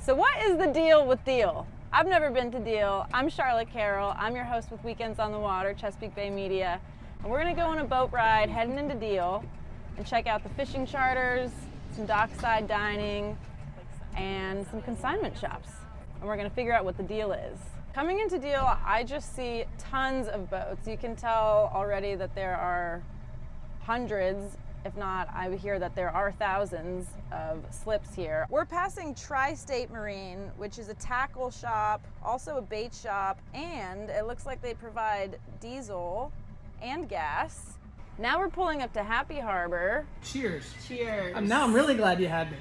So what is the deal with Deale? I've never been to Deale. I'm Charlotte Carroll. I'm your host with Weekends on the Water, Chesapeake Bay Media. And we're gonna go on a boat ride heading into Deale and check out the fishing charters, some dockside dining, and some consignment shops. And we're gonna figure out what the deal is. Coming into Deale, I just see tons of boats. You can tell already that there are hundreds, if not, I hear that there are thousands of slips here. We're passing Tri-State Marine, which is a tackle shop, also a bait shop, and it looks like they provide diesel and gas. Now we're pulling up to Happy Harbor. Cheers. Cheers. Now I'm really glad you had me.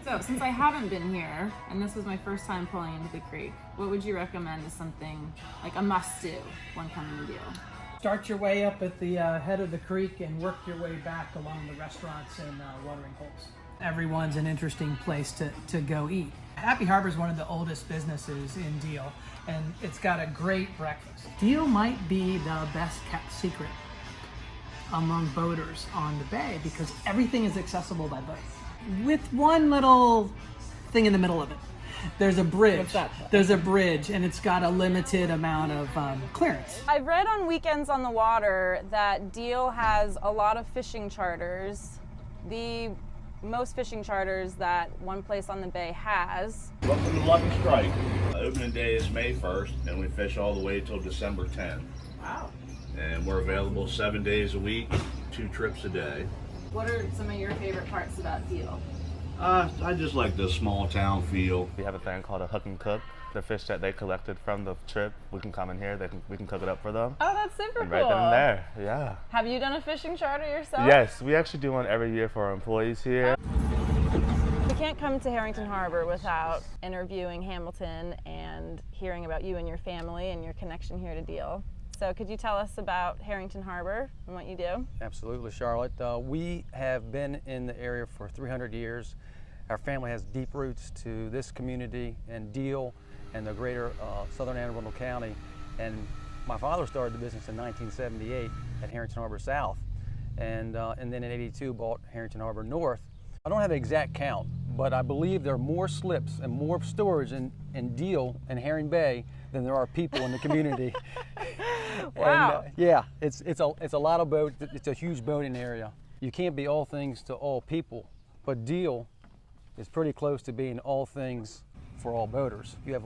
So, since I haven't been here, and this was my first time pulling into the creek, what would you recommend as something, like a must-do when coming to Deale? Start your way up at the head of the creek and work your way back along the restaurants and watering holes. Everyone's an interesting place to go eat. Happy Harbor is one of the oldest businesses in Deale, and it's got a great breakfast. Deale might be the best kept secret among boaters on the bay because everything is accessible by boat. With one little thing in the middle of it. There's a bridge. What's that? There's a bridge, and it's got a limited amount of clearance. I've read on Weekends on the Water that Deale has a lot of fishing charters. The most fishing charters that one place on the bay has. Welcome to Lucky Strike. Opening day is May 1st, and we fish all the way till December 10th. Wow. And we're available 7 days a week, 2 trips a day. What are some of your favorite parts about Deale? I just like the small town feel. We have a thing called a hook and cook. The fish that they collected from the trip, we can come in here, we can cook it up for them. Oh, that's super And cool. right then and there, yeah. Have you done a fishing charter yourself? Yes, we actually do one every year for our employees here. We can't come to Harrington Harbor without interviewing Hamilton and hearing about you and your family and your connection here to Deale. So could you tell us about Harrington Harbor and what you do? Absolutely, Charlotte. We have been in the area for 300 years. Our family has deep roots to this community and Deale and the greater southern Anne Arundel County. And my father started the business in 1978 at Harrington Harbor South, and then in '82 bought Harrington Harbor North. I don't have an exact count, but I believe there are more slips and more storage in Deale and Herring Bay than there are people in the community. Wow. And, yeah, it's a lot of boats. It's a huge boating area. You can't be all things to all people, but Deale is pretty close to being all things for all boaters. You have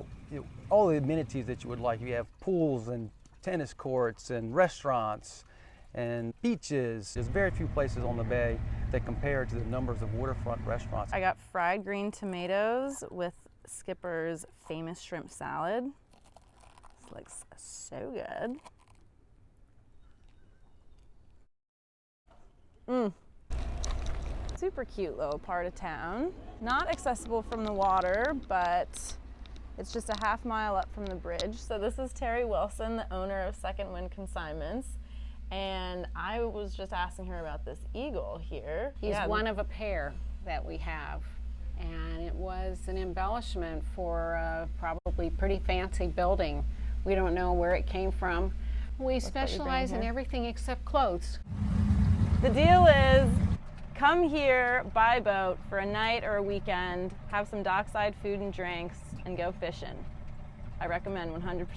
all the amenities that you would like. You have pools and tennis courts and restaurants and beaches. There's very few places on the bay that compare to the numbers of waterfront restaurants. I got fried green tomatoes with Skipper's famous shrimp salad. This looks so good. Super cute little part of town. Not accessible from the water, but it's just a half mile up from the bridge. So this is Terry Wilson, the owner of Second Wind Consignments. And I was just asking her about this eagle here. He's one of a pair that we have. And it was an embellishment for a probably pretty fancy building. We don't know where it came from. We specialize in everything except clothes. The deal is come here by boat for a night or a weekend, have some dockside food and drinks, and go fishing. I recommend 100%.